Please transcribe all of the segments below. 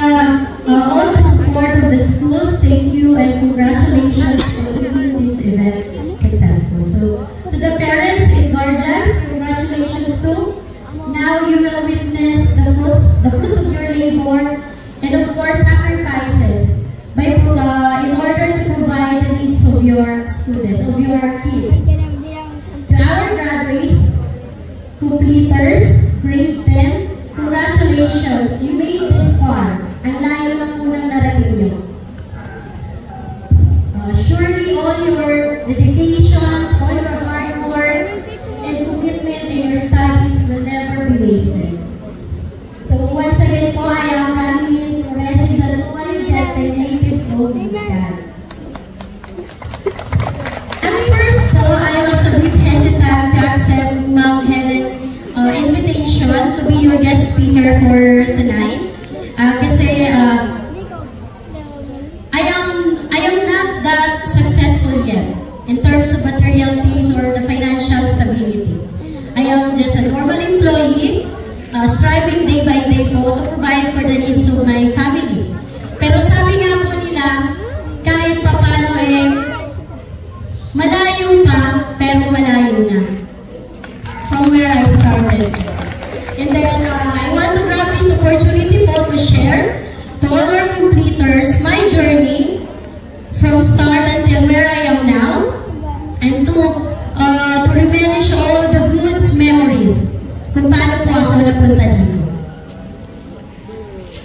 all the support of the schools, thank you and congratulations for making this event successful. So, to the parents and guardians, congratulations too. Now you will witness the fruits of your labor and of course sacrifices in order to provide the needs of your students, of your kids. To our graduates, completers, grade 10, congratulations, you made this far. Ang layo na po ng narating nyo. Surely all your dedications, all your hard work, and commitment in your studies will never be wasted. So once again po, I am Madeline Flores Izaltuan, Jet, a native of Bicol. At first though, I was a bit hesitant to accept Ma'am Helen's invitation to be your guest speaker for tonight. Kasi I am not that successful yet in terms of material things or the financial stability. I am just a normal employee, striving day by day po to provide for the needs of my family. Pero sabi nga po nila, kahit papano malayo pa, pero malayo na. From where I started. And then, I want to grab this opportunity po to share to all our completers my journey from start until where I am now, and to reminisce all the good memories kung paano po ako napunta dito.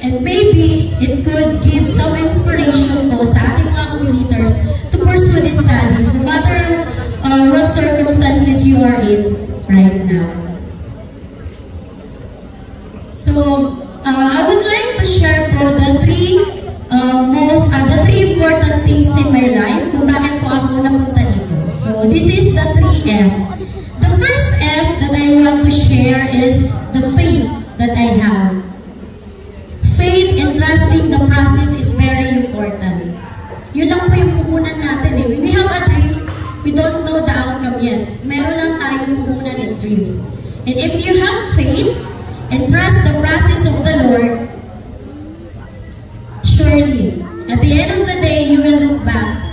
And maybe it could give some inspiration po sa ating mga completers to pursue these studies no matter what circumstances you are in right now. So, I would like to share po the three important things in my life kung bakit po ako napunta dito. So, this is the 3F. The first F that I want to share is the faith that I have. Faith and trusting the process is very important. Yun lang po yung puhunan natin eh. When we have a dreams, we don't know the outcome yet. Meron lang tayong puhunan is dreams. And if you have faith and trust the process of the Lord, surely, at the end of the day, you will look back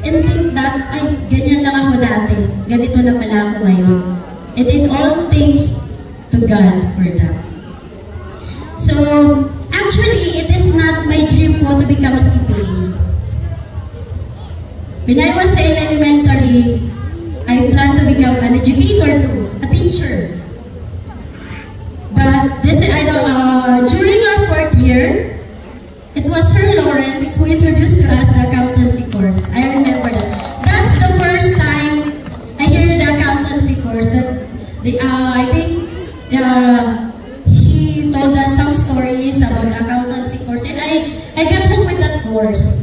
and think that, ay, ganyan lang ako dati. Ganito na pala ako ngayon. And in all things, to God for that. So, actually, it is not my dream po to become a CPA. When I was in elementary, I planned to become an educator too, a teacher. But this, during our 4th year, it was Sir Lawrence who introduced to us the accountancy course. I remember that. That's the first time I hear the accountancy course. That I think he told us some stories about the accountancy course, and I got hooked with that course.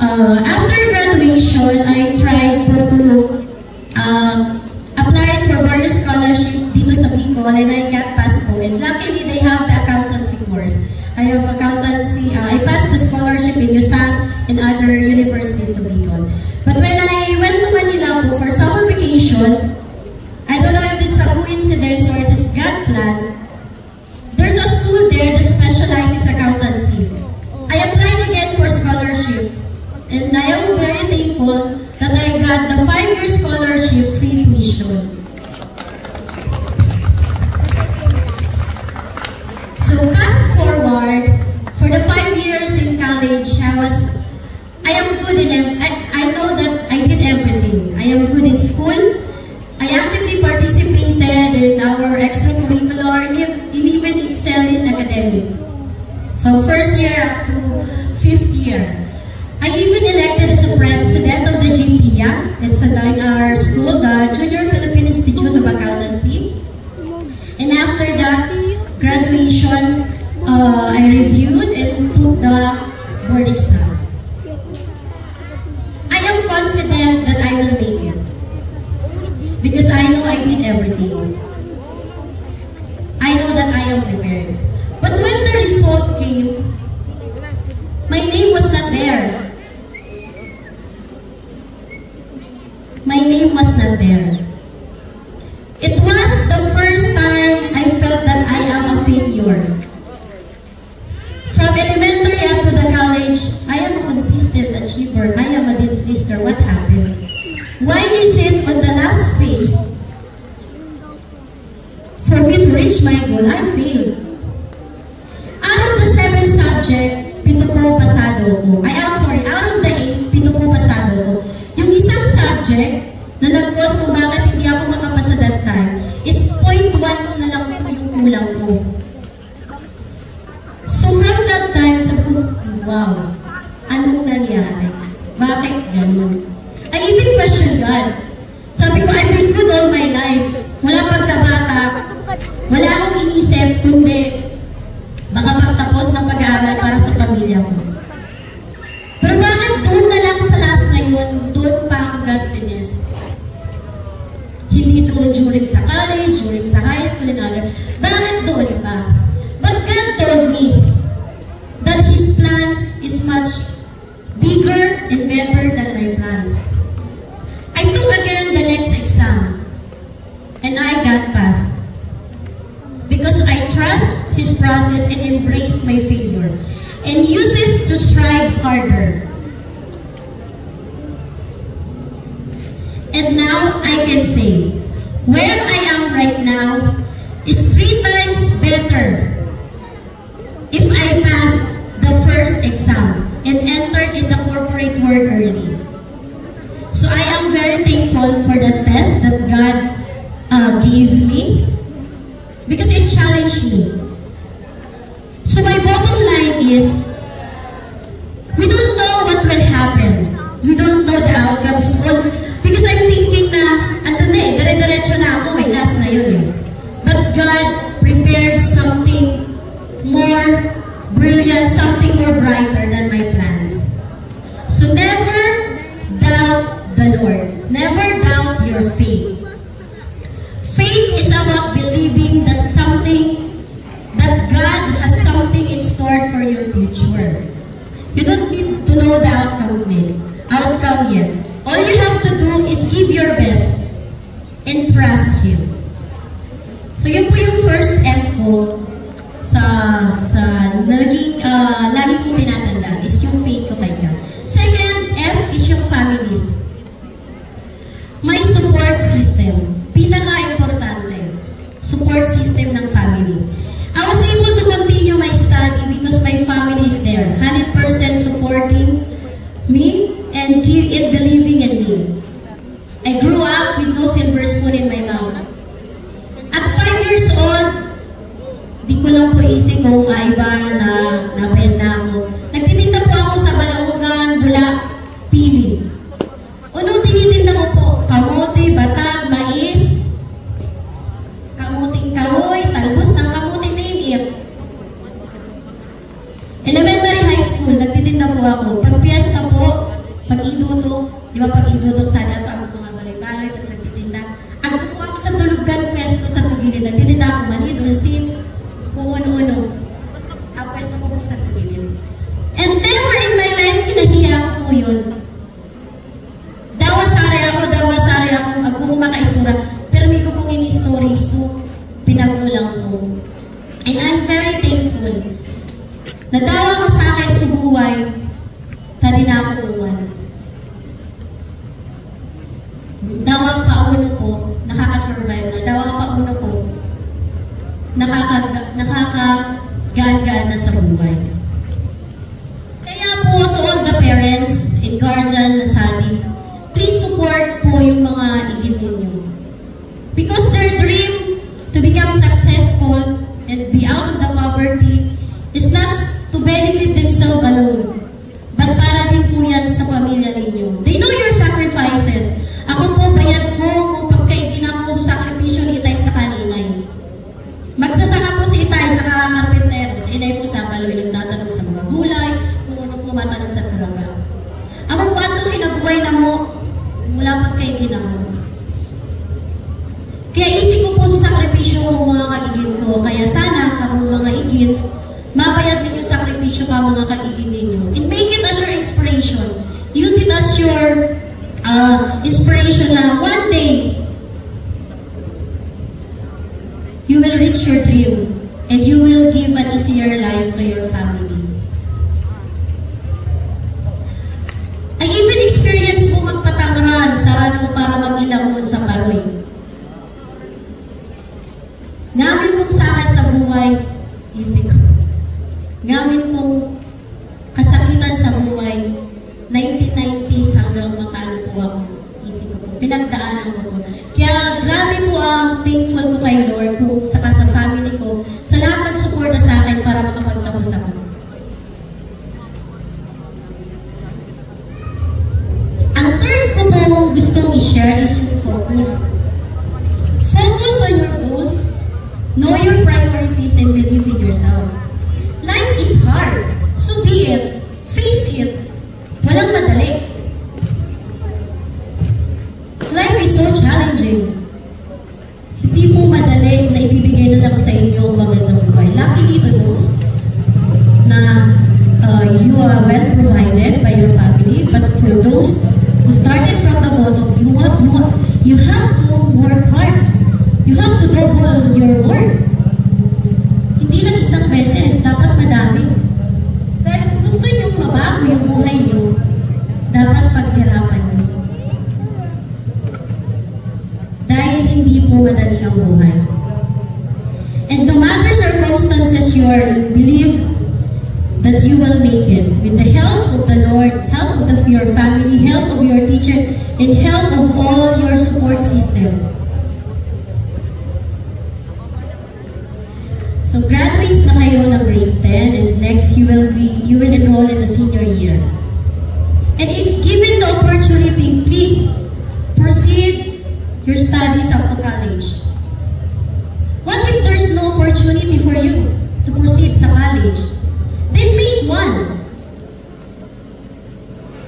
After graduation, I tried to apply for Barter Scholarship dito sa Bicol, and I got passed po. And luckily, they have the accountancy course. I have accountancy. I passed the scholarship in USAN and other universities of Bicol. But when I went to Manila po for summer vacation, I don't know if this is a coincidence or it is God plan. There's a school there that specializes accountancy. I applied again for scholarship, and I am very thankful that I got the 5-year scholarship free tuition. So fast forward, for the 5 years in college, I am good in I know that I did everything. I am good in school. I actively participated in our extracurricular and even excel in academic. From 1st year up to 5th year. I even elected as a president of the GPIA. It's in our school, the Junior Philippine Institute of Accountancy. And after that graduation, I reviewed and took the board exam. I am confident that I will make it. Because I know I did everything. I know that I am prepared. But when the result came, my name was not there. My name was not there. It was the first time I felt that I am a failure. achiever. I am a dean's lister. What happened? Why is it on the last phase, for me to reach my goal, I failed? Out of the 7 subject, 7 po pasado ko. Out of the 8, 7 po pasado ko. Yung isang subject na nag-cause kung bakit hindi ako makapasa that time is 0.1 na lang po yung kulang ko. So from that time, sabi ko, wow, anong nangyari? Bakit ganun? I even question God. Sabi ko, I've been good all my life. Wala pagkabata. Wala akong inisip, kundi makapagtapos ng pag-aaral para sa pamilya ko. Pero bakit doon na lang sa last na yun, doon pa ako godliness? Hindi doon during sa college, during sa high school, and other. Bakit doon pa? But God told me that His plan is much bigger and better than my plans. I took again the next exam, and I got passed. Because I trust His process and embrace my failure, and uses to strive harder. And now I can say, where I am right now is 3 times better if I passed the first exam and entered in the corporate world early. So I am very thankful for the test that God gave me, because it challenged me. So my bottom line is, we don't know what will happen. We don't know the outcomes. Because I'm thinking na, ando na dire-diretso na ako, last na yun. But God prepared something more brilliant, something more brighter than my plans. So never doubt the Lord. Never doubt your faith. Faith is about believing that God has something in store for your future. You don't need to know the outcome yet. All you have to do is give your best and trust Him. So yun po yung first F ko sa lagi kong tinatandaan is yung faith ko kay God. Second F is yung families. My support system. Pinaka-importante. Support system ng family. I was able to continue my study because my family is there. 100% supporting me and believing in me. I grew up with no silver spoon in my mouth. At 5 years old, di ko lang po isip kung iba na nabayan na ako. Nagtitinda po ako sa Balaugan, Bula, Pili. Unong tinitinda ko po, kamote, batag, mais, kamuting kahoy, talbos ng kamuting name it. Elementary high school, nagtitinda po ako. Pag piyesta po, pag iduto, di ba pag iduto sana ito ang mga balay-balay, tapos nagtitinda. Ako po ako sa tulugan, pwesto sa tugilid. Nagtitinda ako mani, dulcin, kung ano-ano. Ang pwesto ko po sa tugilid. And never in my life, kinahiya ako po yun. Dawasari ako, magkuhuma ka istura. Pero may ko pong in-story, so pinagmulang ko. And I'm very thankful. Nadawa ko sa akin sa buhay, tali na ako uwan. Dawang pauno po, nakaka-survive na. Dawang pauno po, nakaka-gaan-gaan na sa buhay. Kaya po, to all the parents and guardian na sabi, please support po yung mga igin ninyo. Because their dream to become successful and be out of the poverty is not to benefit themselves alone, but para din po yan sa pamilya ninyo. They know your sacrifices. Ako po, bayad ko kung pagkaigin ako sa sakripisyo ni Itay sa kaninay. Magsasaka po si Itay sa kakarpentero. Si Inay po sa baloy, nagtatanong sa mga gulay, kung ano po matanong sa turaga. Ako po atong kinabuhay na mo, wala pagkaigin ako. Kaya isip ko po sa sakripisyo ko mga kaigin ko. Kaya sana, kamong mga igin, mabayad ninyo sakripisyo pa mga kaigin ninyo. And make it as your inspiration. Use it as your inspiration na one day, you will reach your dream and you will give an easier life to your family. para mag-ilangon sa paroy. Ngamin pong sakit sa buhay, isip ko. Ngamin pong kasakitan sa buhay, 1990s hanggang makano po ako. Isip ko po. Pinagdaanan ko po. Kaya grabe po ang thankful ko kay Lord kung saka sa family ko, sa lahat nagsuporta sa akin para makapagtapos ako. Ang third ko po gustong i-share is yung focus. Focus on your goals, know your priorities, and believe in yourself. Life is hard, so be it, face it. Walang madali. Life is so challenging. Hindi po madali na ibibigay na lang sa inyo ang magandang buhay. Luckily to those na you are well provided by your family, but for those who started from the bottom, you have to work hard. You have to double your work. Hindi lang isang beses, dapat madami. Dahil kung gusto nyo mabago yung buhay nyo, dapat paghirapan nyo. Dahil hindi po madali ang buhay. And no matter circumstances you are in, believe that you will make it. With the help of the Lord, help of your family, help of your teacher, and help of all your support system. So graduates na kayo ng grade 10, and next you will enroll in the senior year. And if given the opportunity, please proceed your studies up to college. What if there's no opportunity for you to proceed sa college? Then make one.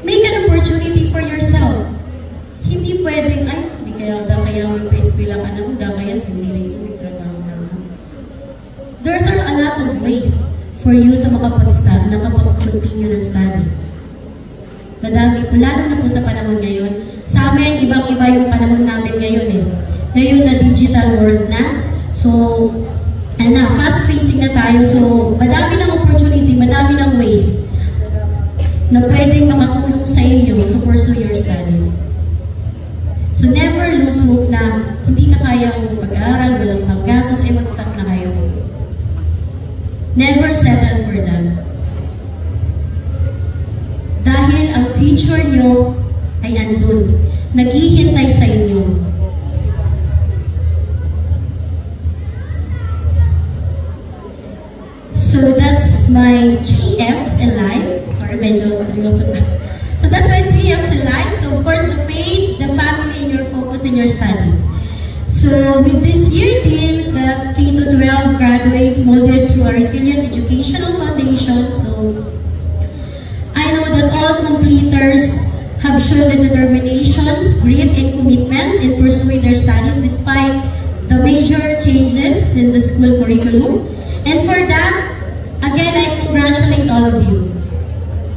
Make an opportunity for yourself. Hindi pwedeng, ay, hindi kaya mag-preskwila ka na, kaya hindi na yun, may trabaho na. There's a lot of ways for you to makapag-continue ng study. Madami po, lalo na po sa panahon ngayon. Sa amin, ibang-iba yung panahon namin ngayon eh. Ngayon na digital world na. So, fast-facing na tayo. So, madami ng opportunity, madami ng ways na pwedeng makatulong sa inyo to pursue your studies. So, never lose hope na hindi ka kayang pag-aaral, walang paggasos, mag-stop na kayo. Never settle for that. Dahil ang future nyo ay nandun. Naghihintay sa inyo. So that's my 3 F's in life. Sorry, medyo seryoso na. So that's my 3 F's in life. So of course, the faith, the family, and your focus in your studies. So with this year teams, the K-12 graduates molded through a resilient educational foundation. So I know that all completers have shown the determinations, grit, and commitment in pursuing their studies despite the major changes in the school curriculum. And for that, again, I congratulate all of you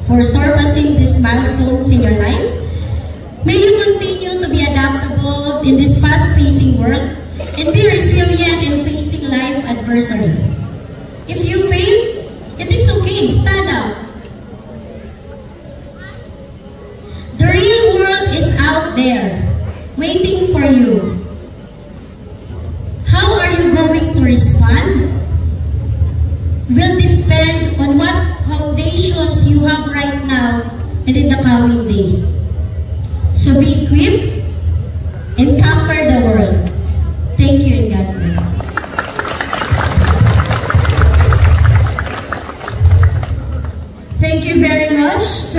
for surpassing these milestones in your life. May you continue to be adaptable in this fast-pacing world and be resilient in facing life adversities. If you fail, it is okay. Stand up. The real world is out there, waiting for you. How are you going to respond? Will depend on what foundations you have right now and in the coming days. So be equipped and conquer the world. Thank you and God bless. Thank you very much.